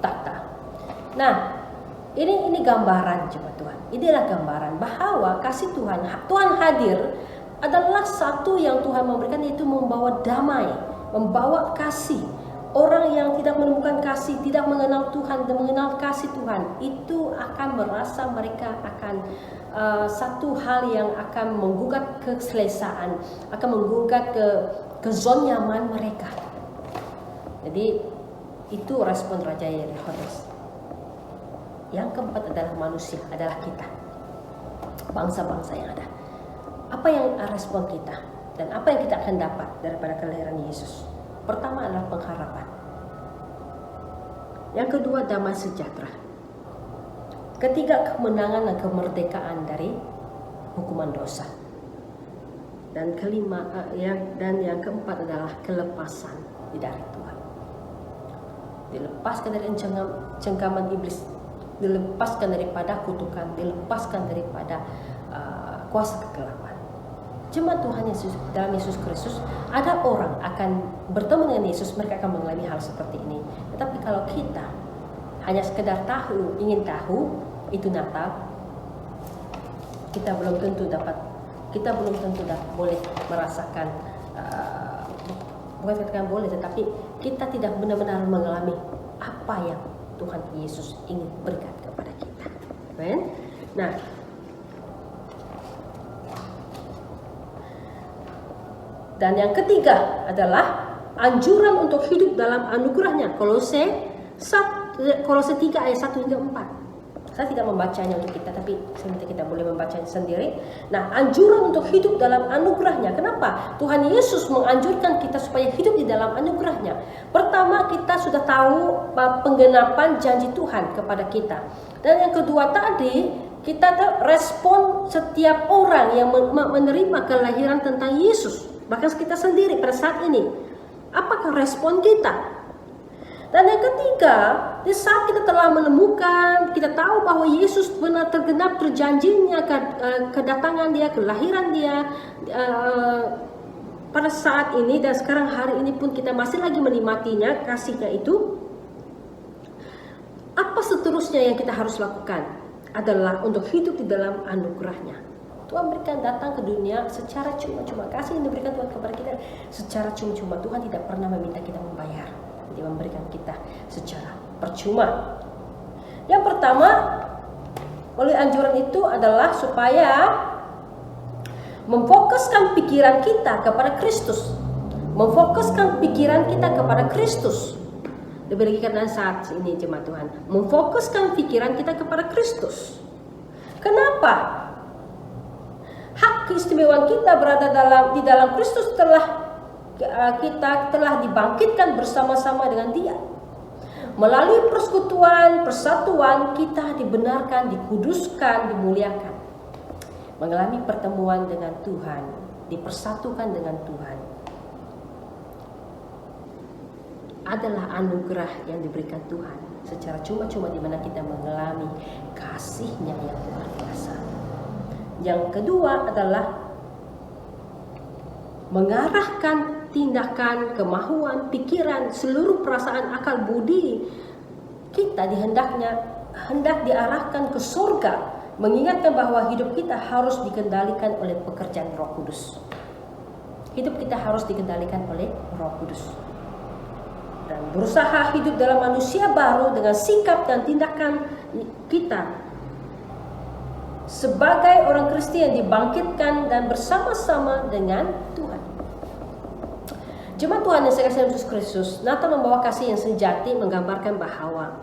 takhta. Nah, ini gambaran jemaat Tuhan. Inilah gambaran bahwa kasih Tuhan hadir adalah satu yang Tuhan memberikan, yaitu membawa damai, membawa kasih. Orang yang tidak menemukan kasih, tidak mengenal Tuhan dan mengenal kasih Tuhan, itu akan merasa mereka akan satu hal yang akan menggugat keselesaan, akan menggugat ke zona nyaman mereka. Jadi itu respon Raja Herodes. Yang keempat adalah manusia, adalah kita, bangsa-bangsa yang ada. Apa yang respon kita dan apa yang kita akan dapat daripada kelahiran Yesus? Pertama adalah pengharapan. Yang kedua, damai sejahtera. Ketiga, kemenangan dan kemerdekaan dari hukuman dosa. Dan yang keempat adalah kelepasan dari Tuhan. dilepaskan dari cengkaman iblis, dilepaskan daripada kutukan, dilepaskan daripada kuasa kegelapan. Jemaat Tuhan Yesus dalam Yesus Kristus, ada orang akan bertemu dengan Yesus, mereka akan mengalami hal seperti ini. Tetapi kalau kita hanya sekedar ingin tahu itu Natal, kita belum tentu boleh merasakan, bukan katakan boleh, tetapi kita tidak benar-benar mengalami apa yang Tuhan Yesus ingin berikan kepada kita. Amen. Nah, dan yang ketiga adalah anjuran untuk hidup dalam anugerahnya. Kolose 3 ayat 1 hingga 4. Saya tidak membacanya untuk kita, tapi saya minta kita boleh membacanya sendiri. Nah, anjuran untuk hidup dalam anugerahnya. Kenapa? Tuhan Yesus menganjurkan kita supaya hidup di dalam anugerahnya. Pertama, kita sudah tahu penggenapan janji Tuhan kepada kita. Dan yang kedua tadi, kita respon setiap orang yang menerima kelahiran tentang Yesus. Bahkan kita sendiri pada saat ini, apakah respon kita? Dan yang ketiga, di saat kita telah menemukan, kita tahu bahwa Yesus benar tergenap perjanjiannya, kedatangan dia, kelahiran dia, pada saat ini dan sekarang hari ini pun kita masih lagi menikmatinya, kasihnya itu. Apa seterusnya yang kita harus lakukan? Adalah untuk hidup di dalam anugerahnya. Tuhan berikan datang ke dunia secara cuma-cuma. Kasih yang diberikan Tuhan kepada kita secara cuma-cuma. Tuhan tidak pernah meminta kita membayar. Dia memberikan kita secara percuma. Yang pertama, melalui anjuran itu adalah supaya memfokuskan pikiran kita kepada Kristus. Memfokuskan pikiran kita kepada Kristus. Lebih lagi karena saat ini jemaat Tuhan, memfokuskan pikiran kita kepada Kristus. Kenapa? Hak keistimewaan kita berada di dalam Kristus kita telah dibangkitkan bersama-sama dengan Dia. Melalui persekutuan, persatuan, kita dibenarkan, dikuduskan, dimuliakan. Mengalami pertemuan dengan Tuhan, dipersatukan dengan Tuhan, adalah anugerah yang diberikan Tuhan secara cuma-cuma, di mana kita mengalami kasih-Nya yang luar biasa. Yang kedua adalah mengarahkan tindakan, kemahuan, pikiran, seluruh perasaan, akal, budi kita hendak diarahkan ke surga, mengingatkan bahwa hidup kita harus dikendalikan oleh pekerjaan Roh Kudus. Hidup kita harus dikendalikan oleh Roh Kudus. Dan berusaha hidup dalam manusia baru dengan sikap dan tindakan kita sebagai orang Kristen yang dibangkitkan dan bersama-sama dengan Tuhan. Jemaat Tuhan yang saya kasih Yesus Kristus, Natal membawa kasih yang sejati, menggambarkan bahwa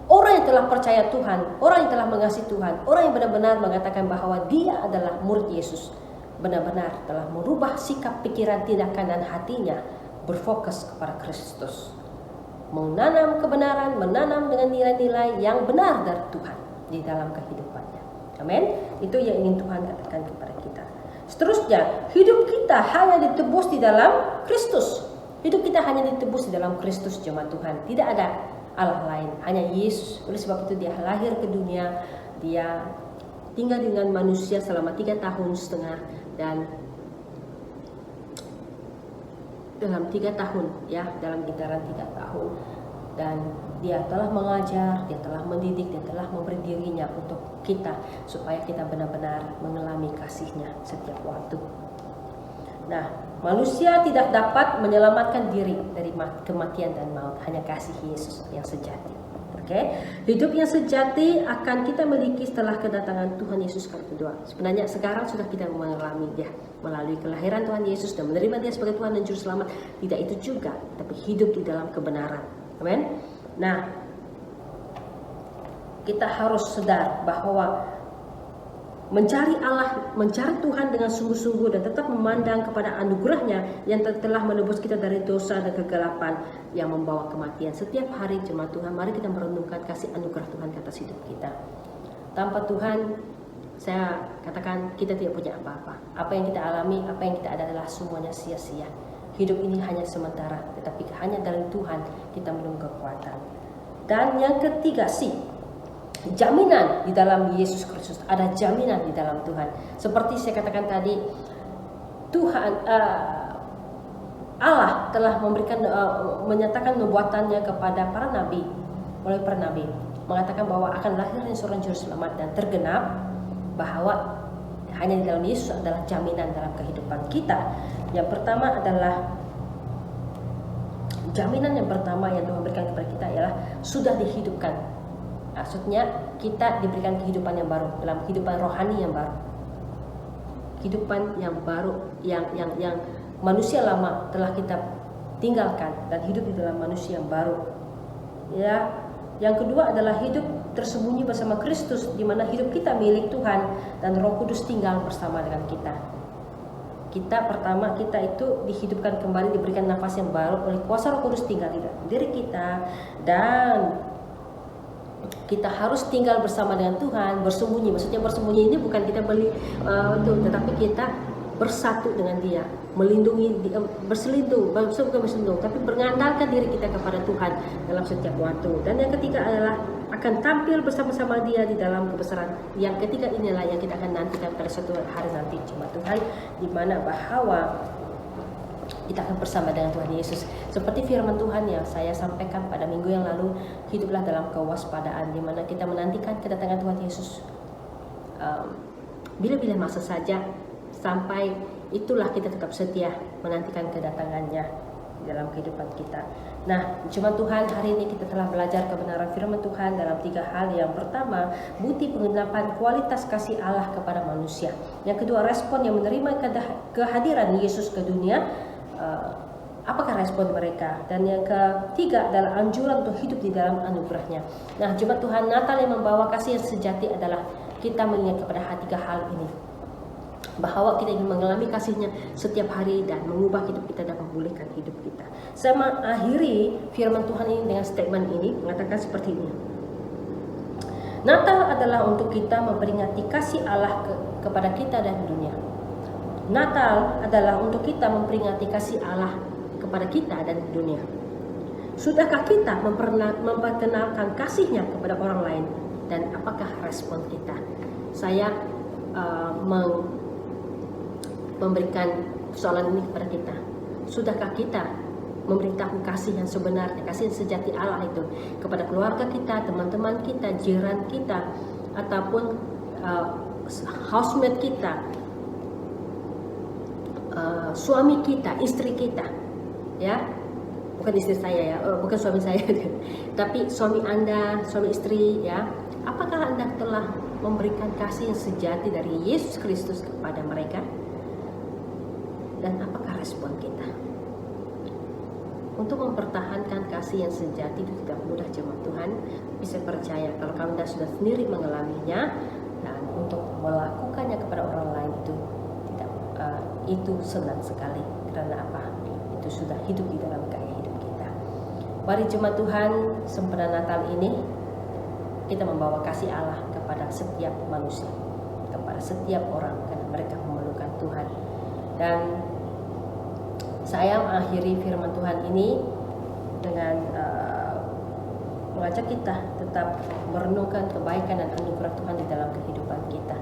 orang yang telah percaya Tuhan, orang yang telah mengasihi Tuhan, orang yang benar-benar mengatakan bahwa dia adalah murid Yesus, benar-benar telah merubah sikap, pikiran, tindakan, dan hatinya berfokus kepada Kristus. Menanam kebenaran, menanam dengan nilai-nilai yang benar dari Tuhan di dalam kehidupannya. Amin. Itu yang ingin Tuhan katakan kepada kita. Seterusnya, hidup kita hanya ditebus di dalam Kristus. Hidup kita hanya ditebus di dalam Kristus, jemaat Tuhan. Tidak ada Allah lain, hanya Yesus. Oleh sebab itu dia lahir ke dunia, dia tinggal dengan manusia selama 3,5 tahun, dan dalam 3 tahun, ya, dalam gitaran 3 tahun. Dan dia telah mengajar, dia telah mendidik, dia telah memberi dirinya untuk kita, supaya kita benar-benar mengalami kasih-Nya setiap waktu. Nah, manusia tidak dapat menyelamatkan diri dari kematian dan maut, hanya kasih Yesus yang sejati. Hidup yang sejati akan kita miliki setelah kedatangan Tuhan Yesus kali kedua. Sebenarnya sekarang sudah kita mengalami dia melalui kelahiran Tuhan Yesus dan menerima dia sebagai Tuhan dan Juru Selamat. Tidak itu juga, tapi hidup di dalam kebenaran. Amin. Nah, kita harus sadar bahwa mencari Allah, mencari Tuhan dengan sungguh-sungguh dan tetap memandang kepada anugerahnya yang telah menebus kita dari dosa dan kegelapan yang membawa kematian. Setiap hari jemaat Tuhan, mari kita merenungkan kasih anugerah Tuhan ke atas hidup kita. Tanpa Tuhan, saya katakan kita tidak punya apa-apa. Apa yang kita alami, apa yang kita ada adalah semuanya sia-sia. hidup ini hanya sementara, tetapi hanya dalam Tuhan kita menunggu kekuatan. Dan yang ketiga sih, jaminan di dalam Yesus Kristus. Ada jaminan di dalam Tuhan. Seperti saya katakan tadi, Tuhan Allah telah memberikan menyatakan nubuatannya kepada para nabi, melalui para nabi, mengatakan bahwa akan lahirnya seorang juru selamat, dan tergenap bahwa hanya di dalam Yesus adalah jaminan dalam kehidupan kita. Yang pertama adalah jaminan yang pertama yang Tuhan berikan kepada kita ialah sudah dihidupkan. Maksudnya kita diberikan kehidupan yang baru, dalam kehidupan rohani yang baru. Kehidupan yang baru yang manusia lama telah kita tinggalkan dan hidup di dalam manusia yang baru. Ya, yang kedua adalah hidup tersembunyi bersama Kristus, di mana hidup kita milik Tuhan dan Roh Kudus tinggal bersama dengan kita. Kita pertama, kita itu dihidupkan kembali, diberikan nafas yang baru oleh kuasa Roh Kudus tinggal di dalam diri kita, dan kita harus tinggal bersama dengan Tuhan, bersembunyi. Maksudnya bersembunyi ini bukan kita tetapi kita bersatu dengan Dia, melindungi, berselindung, bukan berselindung, tapi mengandalkan diri kita kepada Tuhan dalam setiap waktu. Dan yang ketiga adalah akan tampil bersama-sama Dia di dalam kebesaran. Yang ketiga inilah yang kita akan nantikan pada suatu hari nanti, jemaat Tuhan, di mana bahwa kita akan bersama dengan Tuhan Yesus. Seperti firman Tuhan yang saya sampaikan pada minggu yang lalu, hiduplah dalam kewaspadaan, di mana kita menantikan kedatangan Tuhan Yesus bila-bila masa saja. Sampai itulah kita tetap setia menantikan kedatangannya dalam kehidupan kita. Nah, jemaat Tuhan, hari ini kita telah belajar kebenaran firman Tuhan dalam 3 hal. Yang pertama, bukti penggenapan kualitas kasih Allah kepada manusia. Yang kedua, respon yang menerima kehadiran Yesus ke dunia. Apakah respon mereka? Dan yang ketiga adalah anjuran untuk hidup di dalam anugerahnya. Nah, jemaat Tuhan, Natal yang membawa kasih yang sejati adalah kita mengingat kepada 3 hal ini, bahwa kita ingin mengalami kasihnya setiap hari dan mengubah hidup kita dan memulihkan hidup kita. Saya mengakhiri firman Tuhan ini dengan statement ini, mengatakan seperti ini. Natal adalah untuk kita memperingati kasih Allah kepada kita dan dunia. Natal adalah untuk kita memperingati kasih Allah kepada kita dan dunia. Sudahkah kita memperkenalkan kasihnya kepada orang lain, dan apakah respon kita? Saya memberikan soalan ini kepada kita. Sudahkah kita memberitahu kasih yang sebenarnya, kasih yang sejati Allah itu kepada keluarga kita, teman-teman kita, jiran kita, ataupun housemate kita, suami kita, istri kita, ya, bukan istri saya ya, bukan suami saya, tapi suami Anda, suami istri, ya. Apakah Anda telah memberikan kasih yang sejati dari Yesus Kristus kepada mereka? Dan apakah respon kita? Untuk mempertahankan kasih yang sejati itu tidak mudah, jemaat Tuhan. Bisa percaya kalau Anda sudah sendiri mengalaminya, dan untuk melakukannya kepada orang lain itu senang sekali. Karena apa? Itu sudah hidup di dalam gaya hidup kita. Mari jemaat Tuhan, sempena Natal ini kita membawa kasih Allah kepada setiap manusia, kepada setiap orang, karena mereka memerlukan Tuhan. Dan saya mengakhiri firman Tuhan ini dengan mengajak kita tetap merenungkan kebaikan dan anugerah Tuhan di dalam kehidupan kita.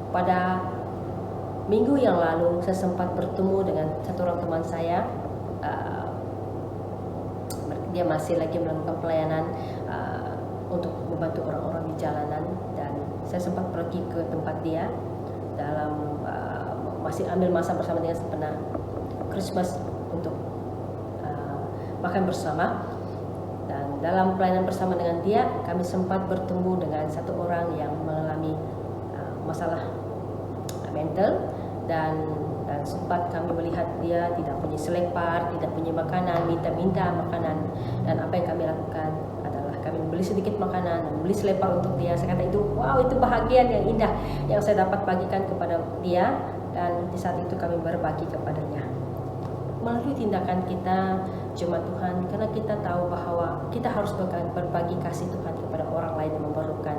Pada minggu yang lalu saya sempat bertemu dengan satu orang teman saya. Dia masih lagi melakukan pelayanan untuk membantu orang-orang di jalanan, dan saya sempat pergi ke tempat dia dalam masih ambil masa bersama dengan sempena Christmas untuk makan bersama. Dan dalam pelayanan bersama dengan dia, kami sempat bertemu dengan satu orang yang mengalami masalah mental, dan sempat kami melihat dia tidak punya selepar, tidak punya makanan, minta makanan. Dan apa yang kami lakukan adalah kami membeli sedikit makanan dan membeli selepar untuk dia. Saya kata itu, wow, itu bahagian yang indah yang saya dapat bagikan kepada dia, dan di saat itu kami berbagi kepadanya. Melalui tindakan kita, jemaat Tuhan, karena kita tahu bahwa kita harus berbagi kasih Tuhan kepada orang lain yang memerlukan.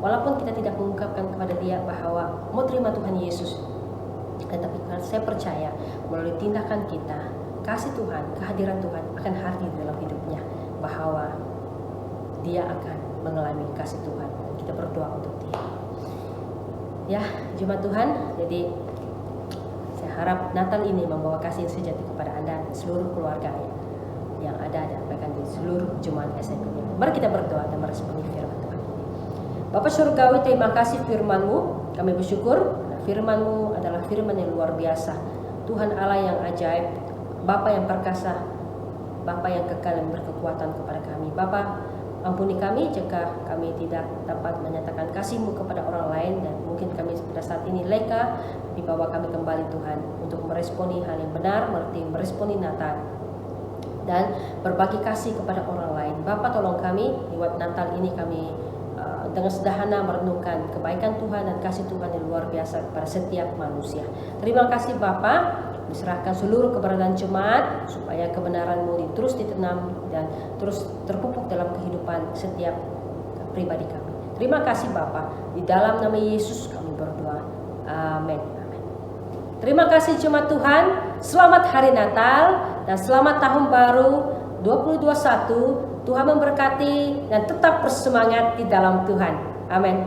Walaupun kita tidak mengungkapkan kepada dia bahwa mau terima Tuhan Yesus, tetapi saya percaya melalui tindakan kita kasih Tuhan, kehadiran Tuhan akan hadir dalam hidupnya, bahwa dia akan mengalami kasih Tuhan. Kita berdoa untuk dia. Ya, jemaat Tuhan, jadi saya harap Natal ini membawa kasih yang sejati kepada Anda dan seluruh keluarga yang ada dan bahkan di seluruh jemaat SIB. Mari kita berdoa dan meresponi firman Tuhan. Bapa Surgawi, terima kasih firman-Mu. Kami bersyukur firman-Mu adalah firman yang luar biasa. Tuhan Allah yang ajaib, Bapa yang perkasa, Bapa yang kekal yang berkekuatan kepada kami. Bapa, ampuni kami jika kami tidak dapat menyatakan kasih-Mu kepada orang lain, dan mungkin kami pada saat ini leka. Dibawa kami kembali Tuhan untuk meresponi hal yang benar, meresponi Natal dan berbagi kasih kepada orang lain. Bapa, tolong kami lewat Natal ini kami dengan sederhana merenungkan kebaikan Tuhan dan kasih Tuhan yang luar biasa kepada setiap manusia. Terima kasih Bapa, diserahkan seluruh keberadaan jemaat supaya kebenaran-Mu terus ditanam dan terus terpupuk dalam kehidupan setiap pribadi kami. Terima kasih Bapa, di dalam nama Yesus kami berdoa. Amin. Terima kasih jemaat Tuhan. Selamat hari Natal dan selamat tahun baru 2021. Tuhan memberkati dan tetap bersemangat di dalam Tuhan. Amin.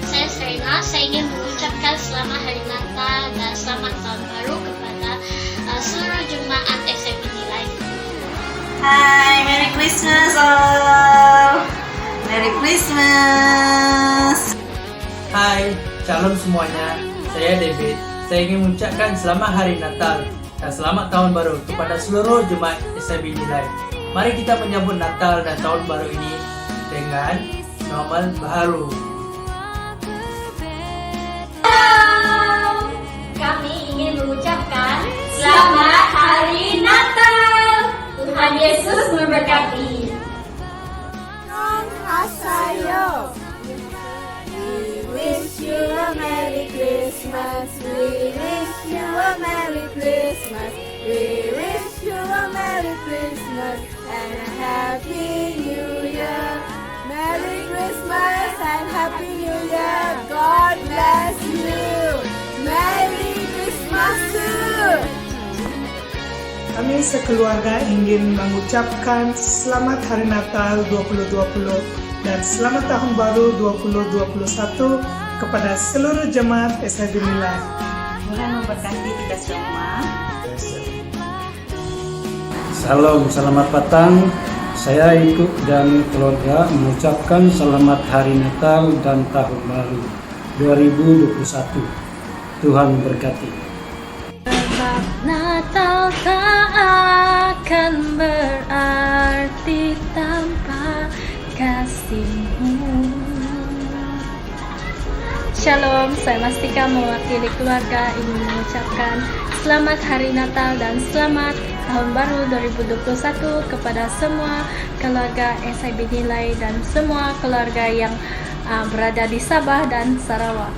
Saya Serena, saya ingin mengucapkan selamat hari Natal dan selamat tahun baru kepada seluruh jemaat SIB Nilai. Hai, Merry Christmas all. Merry Christmas. Hai, shalom semuanya. Saya David. Saya ingin mengucapkan selamat hari Natal dan selamat tahun baru kepada seluruh jemaat SIB Nilai. Mari kita menyambut Natal dan tahun baru ini dengan normal baru. Kami ingin mengucapkan selamat hari Natal. Tuhan Yesus memberkati. Wish you a Merry Christmas. We wish you a Merry Christmas. We wish you a Merry Christmas and a Happy New Year. Merry Christmas and Happy New Year. God bless you. Merry Christmas too. Kami sekeluarga ingin mengucapkan selamat Hari Natal 2020 dan selamat Tahun Baru 2021 kepada seluruh jemaat SIB Nilai. Tuhan memberkati kita semua. Salam, selamat petang. Saya ikut dan keluarga mengucapkan selamat Hari Natal dan Tahun Baru 2021. Tuhan memberkati. Sebab Natal tak akan berarti tanpa kasih-Mu. Shalom, saya Mastika mewakili keluarga ingin mengucapkan selamat Hari Natal dan selamat Tahun Baru 2021 kepada semua keluarga SIB Nilai dan semua keluarga yang berada di Sabah dan Sarawak.